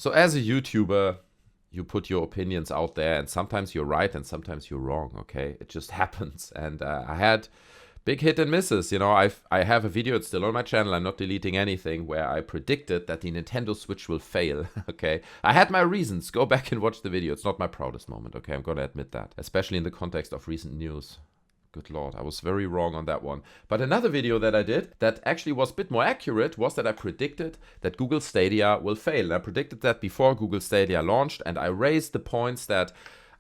So as a YouTuber, you put your opinions out there, and sometimes you're right and sometimes you're wrong, okay? It just happens. And I had big hit and misses. I have a video, it's still on my channel, I'm not deleting anything, where I predicted that the Nintendo Switch will fail, okay? I had my reasons. Go back and watch the video. It's not my proudest moment, okay? I'm gonna admit that, especially in the context of recent news. Good Lord, I was very wrong on that one. But another video that I did that actually was a bit more accurate was that I predicted that Google Stadia will fail. I predicted that before Google Stadia launched, and I raised the points that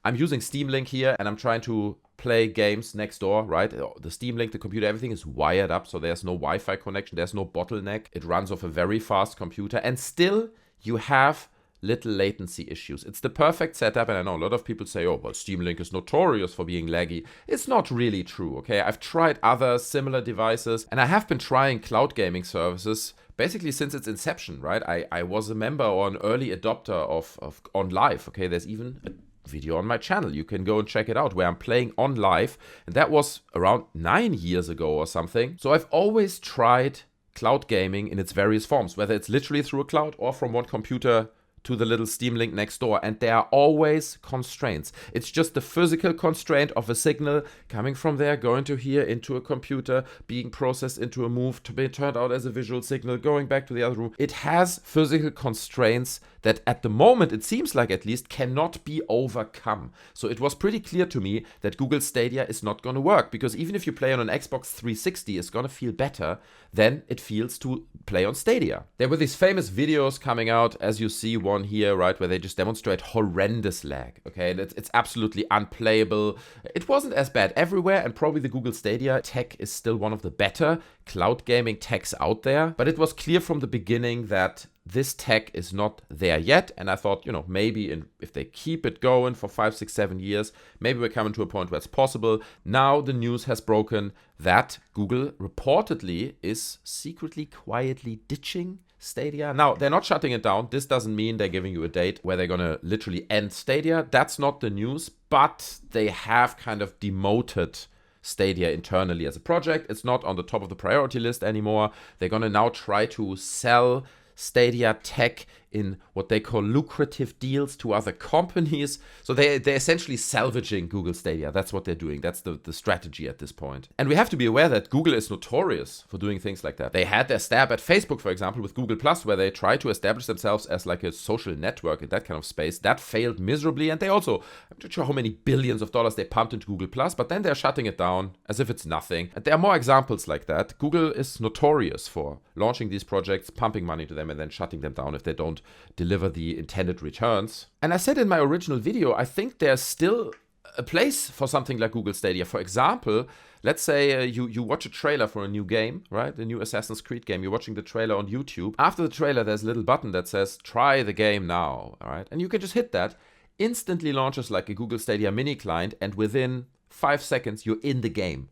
I'm using Steam Link here and I'm trying to play games next door, right? The Steam Link, the computer, everything is wired up, so there's no Wi-Fi connection, there's no bottleneck. It runs off a very fast computer, and still you have little latency issues. It's the perfect setup, and I know a lot of people say, oh, well, Steam Link is notorious for being laggy. It's not really true, okay? I've tried other similar devices, and I have been trying cloud gaming services basically since its inception, right? I was a member or an early adopter of Onlive, okay? There's even a video on my channel. You can go and check it out where I'm playing Onlive, and that was around 9 years ago or something. So I've always tried cloud gaming in its various forms, whether it's literally through a cloud or from one computer to the little Steam Link next door, and there are always constraints. It's just the physical constraint of a signal coming from there, going to here, into a computer, being processed into a move, to be turned out as a visual signal, going back to the other room. It has physical constraints that at the moment, it seems like at least, cannot be overcome. So it was pretty clear to me that Google Stadia is not going to work, because even if you play on an Xbox 360, it's going to feel better than it feels to play on Stadia. There were these famous videos coming out, as you see one here, right, where they just demonstrate horrendous lag, okay? It's absolutely unplayable. It wasn't as bad everywhere, and probably the Google Stadia tech is still one of the better cloud gaming techs out there, but it was clear from the beginning that this tech is not there yet, and I thought, maybe if they keep it going for 5, 6, 7 years, maybe we're coming to a point where it's possible. Now the news has broken that Google reportedly is secretly, quietly ditching Stadia. Now, they're not shutting it down. This doesn't mean they're giving you a date where they're going to literally end Stadia. That's not the news, but they have kind of demoted Stadia internally as a project. It's not on the top of the priority list anymore. They're going to now try to sell Stadia tech in what they call lucrative deals to other companies. So they're essentially salvaging Google Stadia. That's what they're doing. That's the strategy at this point. And we have to be aware that Google is notorious for doing things like that. They had their stab at Facebook, for example, with Google Plus, where they tried to establish themselves as like a social network in that kind of space. That failed miserably. And they also, I'm not sure how many billions of dollars they pumped into Google Plus, but then they're shutting it down as if it's nothing. And there are more examples like that. Google is notorious for launching these projects, pumping money to them, and then shutting them down if they don't deliver the intended returns. And I said in my original video, I think there's still a place for something like Google Stadia. For example, let's say you watch a trailer for a new game, right? The new Assassin's Creed game. You're watching the trailer on YouTube. After the trailer, there's a little button that says, try the game now, all right? And you can just hit that. Instantly launches like a Google Stadia mini client, and within 5 seconds, you're in the game.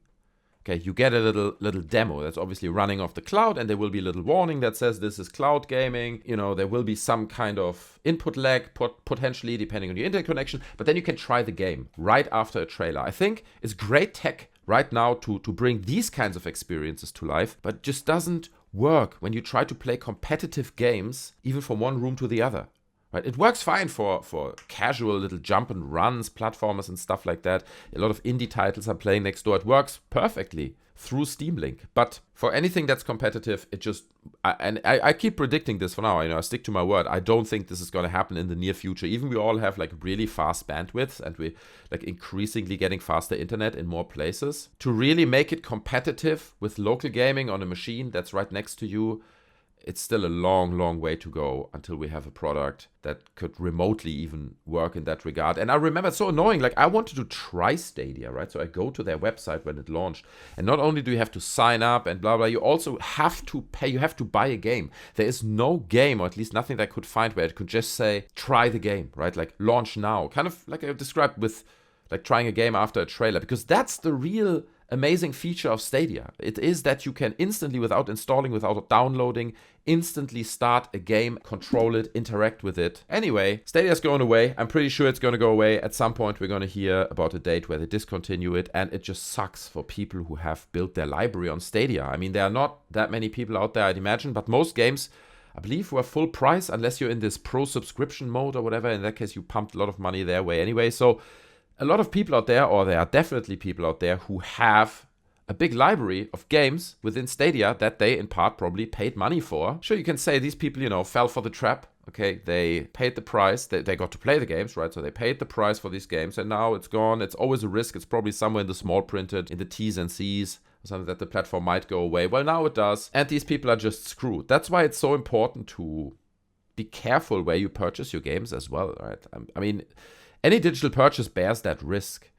Okay, you get a little demo that's obviously running off the cloud, and there will be a little warning that says this is cloud gaming. There will be some kind of input lag potentially depending on your internet connection, but then you can try the game right after a trailer. I think it's great tech right now to bring these kinds of experiences to life, but it just doesn't work when you try to play competitive games even from one room to the other. Right, it works fine for casual little jump and runs, platformers and stuff like that. A lot of indie titles I'm playing next door. It works perfectly through Steam Link. But for anything that's competitive, it just... I keep predicting this for now. I stick to my word. I don't think this is going to happen in the near future. Even we all have like really fast bandwidth, and we like increasingly getting faster internet in more places. To really make it competitive with local gaming on a machine that's right next to you, it's still a long, long way to go until we have a product that could remotely even work in that regard. And I remember it's so annoying, like I wanted to try Stadia, right? So I go to their website when it launched, and not only do you have to sign up and blah, blah, you also have to pay, you have to buy a game. There is no game, or at least nothing that I could find where it could just say, try the game, right? Like launch now, kind of like I described with like trying a game after a trailer, because that's the real amazing feature of Stadia. It is that you can instantly, without installing, without downloading, instantly start a game, control it, interact with it. Anyway, Stadia's going away. I'm pretty sure it's going to go away. At some point, we're going to hear about a date where they discontinue it, and it just sucks for people who have built their library on Stadia. I mean, there are not that many people out there, I'd imagine, but most games I believe, were full price unless you're in this pro subscription mode or whatever. In that case, you pumped a lot of money their way anyway. So a lot of people out there, or there are definitely people out there who have a big library of games within Stadia that they in part probably paid money for. Sure, you can say these people, fell for the trap. Okay, they paid the price. They got to play the games, right? So they paid the price for these games, and now it's gone. It's always a risk. It's probably somewhere in the small printed, in the T's and C's, or something that the platform might go away. Well, now it does, and these people are just screwed. That's why it's so important to be careful where you purchase your games as well, right? I mean, any digital purchase bears that risk.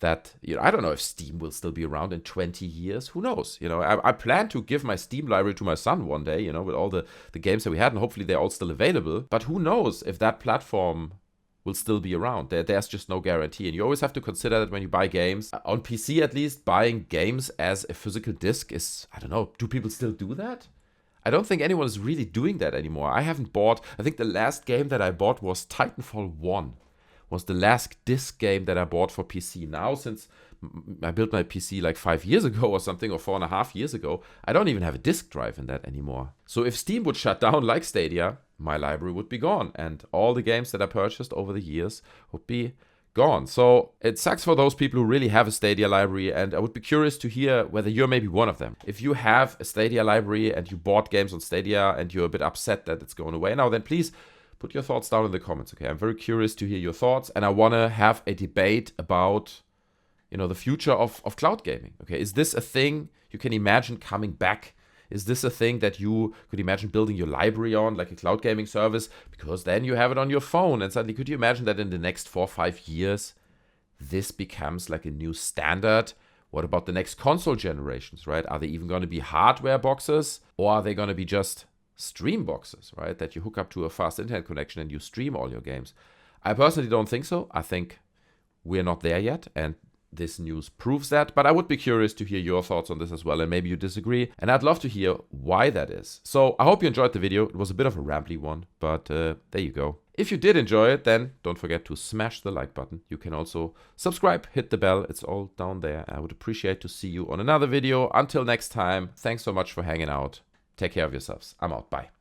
That, I don't know if Steam will still be around in 20 years. Who knows? I plan to give my Steam library to my son one day, with all the games that we had, and hopefully they're all still available. But who knows if that platform will still be around. There's just no guarantee. And you always have to consider that when you buy games, on PC at least, buying games as a physical disc is, I don't know, do people still do that? I don't think anyone is really doing that anymore. I think the last game that I bought was Titanfall 1. Was the last disc game that I bought for PC. Now, since I built my PC like 5 years ago or something, or 4.5 years ago, I don't even have a disk drive in that anymore. So if Steam would shut down like Stadia, my library would be gone, and all the games that I purchased over the years would be gone. So it sucks for those people who really have a Stadia library, and I would be curious to hear whether you're maybe one of them. If you have a Stadia library and you bought games on Stadia and you're a bit upset that it's going away now, then please put your thoughts down in the comments, okay? I'm very curious to hear your thoughts, and I want to have a debate about, the future of cloud gaming, okay? Is this a thing you can imagine coming back? Is this a thing that you could imagine building your library on, like a cloud gaming service? Because then you have it on your phone, and suddenly could you imagine that in the next 4 or 5 years, this becomes like a new standard? What about the next console generations, right? Are they even going to be hardware boxes, or are they going to be just stream boxes, right? That you hook up to a fast internet connection and you stream all your games. I personally don't think so. I think we're not there yet, and this news proves that. But I would be curious to hear your thoughts on this as well, and maybe you disagree. And I'd love to hear why that is. So I hope you enjoyed the video. It was a bit of a rambly one, but there you go. If you did enjoy it, then don't forget to smash the like button. You can also subscribe, hit the bell. It's all down there. I would appreciate to see you on another video. Until next time, thanks so much for hanging out. Take care of yourselves. I'm out. Bye.